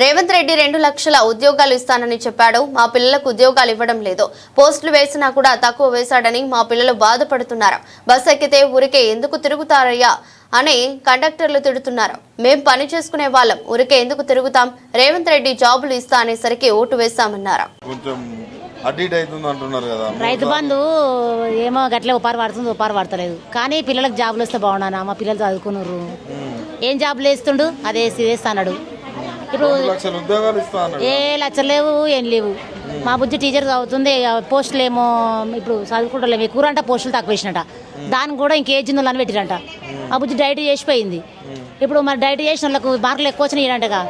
రేవంత్ రెడ్డి 2 లక్షల ఉద్యోగాలు ఇస్తానని చెప్పాడు. మా పిల్లలకు ఉద్యోగాలు ఇవ్వడం లేదు. పోస్టులు వేసినా కూడా తక్కువ వేశాడని మా పిల్లలు బాధపడుతున్నారు. బస్ ఎక్కితే ఊరికే ఎందుకు తిరుగుతారయ్యా అని కండక్టర్లు తిడుతున్నారు. మేం పని చేసుకునే వాళ్ళం, ఊరికే ఎందుకు తిరుగుతాం? రేవంత్ రెడ్డి జాబులు ఇస్తా అనేసరికి ఓటు వేస్తామన్నారు. రైతు బంధు ఏమో గట్లే ఉపారు పడుతుంది, ఉపారు పడతలేదు. కానీ పిల్లలకు జాబులు వస్తే బాగున్నానా? మా పిల్లలు చదువుకున్నారు. ఏం జాబులు వేస్తుండు? అదే వేస్తాడు. ఇప్పుడు ఏ లక్షలు లేవు, ఏం లేవు. మా బుజ్జి టీచర్ చదువుతుంది, పోస్టులు ఏమో ఇప్పుడు చదువుకుంటలేము. ఎక్కువ అంటే పోస్టులు తక్కువ వేసినట. దానికి కూడా ఇంకేజిందులు అని పెట్టిరంట. మా బుజ్జి డైట్ చేసిపోయింది. ఇప్పుడు మరి డైట్ చేసిన వాళ్ళకు మార్కులు ఎక్కువ వచ్చినాయి అంటగా.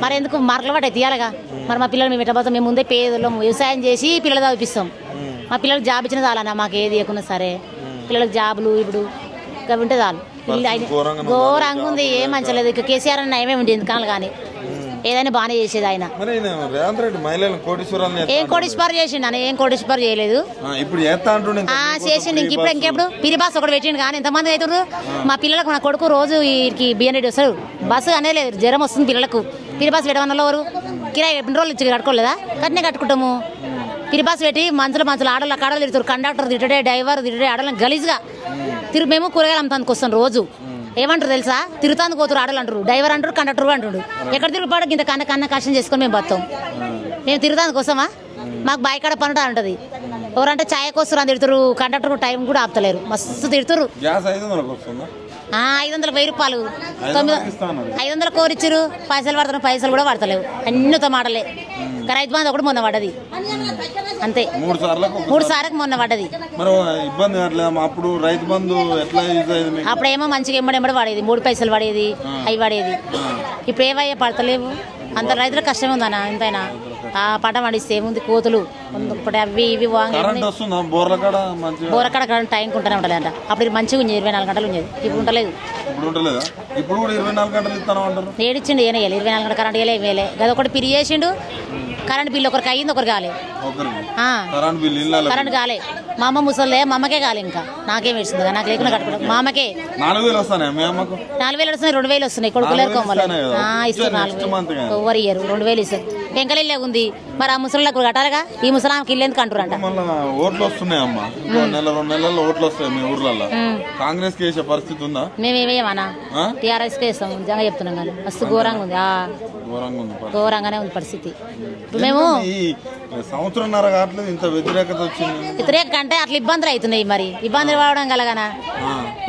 మరి ఎందుకు మార్కులు పట్టాయి తీయాలగా? మరి మా పిల్లలు మేము ఎట్టబోతాం? మేము ముందే పేదలం, వ్యవసాయం చేసి పిల్లలు చదివిస్తాం. మా పిల్లలకు జాబ్ ఇచ్చిన చాలన్నా, మాకు ఏది ఇవ్వకున్నా సరే. పిల్లలకు జాబులు ఇప్పుడు ఉంటే చాలు. ఘోరంగా ఉంది, ఏం మంచలేదు. ఇక కేసీఆర్ అన్న ఏమేమి ఉండేది కాదు, కానీ ఏదైనా బాగానే చేసేది ఆయన. ఏం కోటీశ్వర్ చేసిండు అన్న? ఏం కోటీశ్వర్ చేయలేదు. చేసిండు. ఇంకెప్పుడు పిరిబాస్ ఒకటి పెట్టిండు. కానీ ఎంతమంది అవుతారు? మా పిల్లలకు నా కొడుకు రోజు వీరికి బియ్యం వస్తాడు. బస్సు అనేది లేదు, జ్వరం వస్తుంది పిల్లలకు. పిరిబాస్ పెట్టమన్న ఎవరు? కిరాయి 2 రోజులు ఇచ్చి కట్టుకోలేదా? కట్నే కట్టుకుంటాము. పిరిబాస్ పెట్టి మంచులు ఆడలు తిడుతారు. కండక్టర్ తిట్టడే, డ్రైవర్ తిట్టడే, ఆడలను గలీజ్గా మేము కూరగాయలు అమ్ముతానికి వస్తాం రోజు. ఏమంటారు తెలుసా? తిరుగుతాను పోతారు ఆడలు అంటారు, డ్రైవర్ అంటారు, కండక్టర్ అంటాడు. ఎక్కడ తిరుగుబాటు ఇంత కన్న కష్టం చేసుకొని మేము బతాం. మేము తిరుగుతానికి వస్తామా? మాకు బాయికాడ పనుట ఉంటుంది. ఎవరంటే ఛాయ్ కోస్తారు అని తిడుతారు. కండక్టర్ టైం కూడా ఆపుతలేరు, మస్తు తిడుతురు. 500 1000 రూపాయలు 500 కోరిచ్చారు. పైసలు పడతారు, పైసలు కూడా పడతలేవు. అన్నితో మాటలే. రైతు బంధు ఒకటి మొన్న పడ్డది అంతే. 3 సార్లకు మొన్న పడ్డది. అప్పుడేమో మంచిగా ఎంబడి పడేది, 3 పైసలు పడేది, అవి పడేది. ఇప్పుడు ఏవయ్యా పడతలేవు. అంత రైతులకు కష్టమే ఉందన్న. ఎంతైనా ఆ పంట పండిస్తే ఏముంది, కోతులు అవి ఇవి బోరకాడ టైంకి ఉంటూనే ఉంటుంది అంట. అప్పుడు మంచిగా ఉంది, 24 గంటలు ఉండేది. ఇప్పుడు ఉండలేదు. ఏడిచ్చిండు, ఏనే 24 గంటల కరెంట్ వేయలే. అది ఒకటి పిరి చేసిండు. కరెంట్ బిల్లు ఒకరికి అయ్యింది, ఒకరు కాలే. కరెంట్ కాలే. మా అమ్మ ముసలే, మా అమ్మకే కాలే. ఇంకా నాకేం వేస్తుంది? నాకు లేకుండా కట్టుకోవడం. మా అమ్మకే 4000 వస్తున్నాయి, 2000 వస్తున్నాయి. కొడుకులేరు కొమ్మలు ఇస్తున్నారు. ఎవరు ఇయ్యరు, 2000 ఇస్తారు. పెంకలిల్లే ఉంది. మరి ఆ ముసలికి కట్టాలిగా. ఈ ముసలాంకి ఇల్లు ఎందుకు అంటారంట. ఓట్లు వస్తున్నాయి అమ్మా, 1-2 నెలల్లో ఓట్లు వస్తాయి మీ ఊర్లలో. కాంగ్రెస్ కి వేసే పరిస్థితి ఉందా? మేమేమన్నా టీఆర్ఎస్ కి వేస్తాం. నిజంగా చెప్తున్నాం కానీ మస్తు ఘోరంగా ఉంది. ఘోరంగానే ఉంది పరిస్థితి. మేము సంవత్సరంన్నర కావట్లేదు, ఇంత వ్యతిరేకత వచ్చింది. వ్యతిరేక అంటే అట్లా ఇబ్బందులు అవుతున్నాయి. మరి ఇబ్బందులు పడడం కలగానా?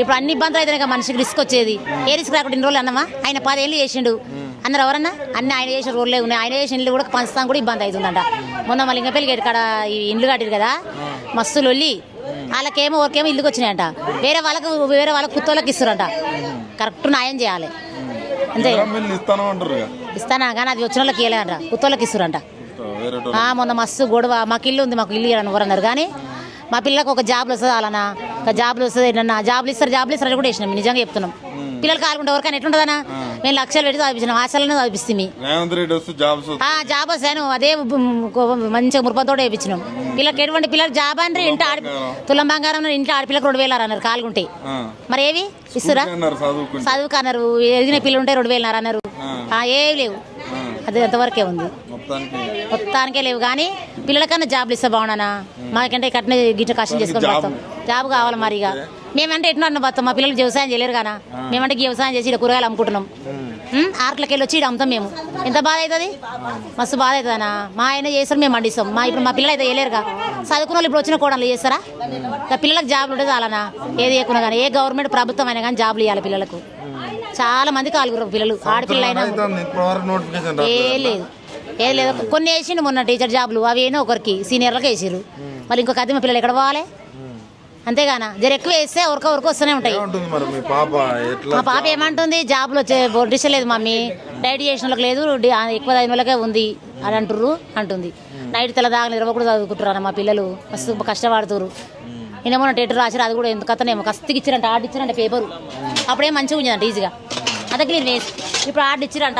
ఇప్పుడు అన్ని ఇబ్బందులు అవుతున్నాయి. మనిషికి రిస్క్ వచ్చేది. ఏ రిస్క్ రాకుండా 2 రోజులు అన్నమా? ఆయన 10 ఏళ్ళు చేసిండు అన్నారు. ఎవరన్నా అన్ని ఆయన చేసిన రోడ్లే ఉన్నాయి. ఆయన చేసిన ఇల్లు కూడా పంచుతాం కూడా ఇబ్బంది అవుతుందంట. మొన్న మళ్ళీ ఇంకా పెళ్ళి ఇక్కడ ఈ ఇండ్లు కట్టారు కదా, మస్తు లొల్లి. వాళ్ళకేమో ఒకరికేమో ఇల్లుకి వచ్చినాయంట. వేరే వాళ్ళకు కుత్తోళ్ళకి ఇస్తారంట. కరెక్ట్ న్యాయం చేయాలి అంతే. ఇస్తానా కానీ అది వచ్చిన వాళ్ళకి ఇవ్వలేదంట, కుత్తోళ్ళకి ఇస్తారంట. మొన్న మస్తు గొడవ. మాకు ఇల్లు ఉంది, మాకు ఇల్లు ఇవ్వాలని ఎవరన్నారు. కానీ మా పిల్లలకు ఒక జాబ్లు వస్తుంది, అలానా ఒక జాబ్లు వస్తుంది. ఏంటన్నా జాబ్లు ఇస్తారు కూడా వేసినాం. నిజంగా చెప్తున్నాం. పిల్లలు కాలుకుంటే ఎవరికైనా ఎట్లుంటుందన్నా? మేము లక్షలు పెట్టి చదివించినాం, ఆశలనే చదివిస్తుంది. జాబ్ వస్తాను అదే మంచిగా మురుపంతో వేయించినాం. పిల్లలకి ఎటువంటి పిల్లలు జాబ్ అంటే ఇంటి తులం బంగారం ఇంట్లో ఆడపిల్లకి 2000 అన్నారు కాలుకుంటే. మరి ఏవి ఇస్తురా? చదువుకు అన్నారు. ఎదిగిన పిల్లలు ఉంటే 2000 అన్నారు. ఏవి లేవు. అది ఎంతవరకే ఉంది, మొత్తానికే లేవు. కానీ పిల్లలకన్నా జాబ్లు ఇస్తే బాగున్నానా? మాకంటే కట్టిన గిట్ట కష్టం చేసుకొని పోతాం. జాబ్ కావాలి. మరి ఇక మేమంటే ఎట్లా అన్న పోతాం. మా పిల్లలు వ్యవసాయం చేయలేరు కానా? మేమంటే వ్యవసాయం చేసి ఇక్కడ కూరగాయలు అమ్ముకుంటున్నాం. ఆర్ట్లకి వెళ్ళి వచ్చి ఇక్కడ అమ్ముతాం. మేము ఎంత బాధ అవుతుంది, మస్తు బాధ అవుతుందన్నా. మా ఆయన చేస్తారు, మేము పండిస్తాం. ఇప్పుడు మా పిల్లలు అయితే వేయలేరుగా. చదువుకున్న వాళ్ళు ఇప్పుడు వచ్చిన కోడలు చేస్తారా? పిల్లలకు జాబ్లు ఉంటే చాలనా? ఏది చేయకున్నా కానీ, ఏ గవర్నమెంట్ ప్రభుత్వం అయినా కానీ జాబ్లు ఇవ్వాలి పిల్లలకు. చాలా మంది కాలుగురు పిల్లలు, ఆడపిల్లలు అయినా. ఏది లేదు. కొన్ని వేసిండు మొన్న టీచర్ జాబ్లు. అవి ఏమో ఒకరికి సీనియర్లకు వేసారు. మరి ఇంకొక అద్దె పిల్లలు ఎక్కడ పోవాలి? అంతేగానా? జర ఎక్కువ వేస్తే ఉరక వస్తూనే ఉంటాయి. మా పాప ఏమంటుంది? జాబ్లు వచ్చే బోర్డిస్తలేదు మమ్మీ, డైట్ చేసిన వాళ్ళకి లేదు, ఎక్కువ అయిన వాళ్ళకే ఉంది అని అంటుంది. నైట్ తెల్లదాగా నిరవకుండా చదువుకుంటున్నారు మా పిల్లలు. మస్తు కష్టపడుతున్నారు. నేనేమో టెట్ రాశారు, అది కూడా ఎందుకు అతనేమో కస్తికి ఇచ్చారంట. ఆర్డర్ ఇచ్చారంట పేపరు. అప్పుడేం మంచిగా ఉండేదంట ఈజీగా. అదకి నేను వేసి ఇప్పుడు ఆర్డర్ ఇచ్చారంట.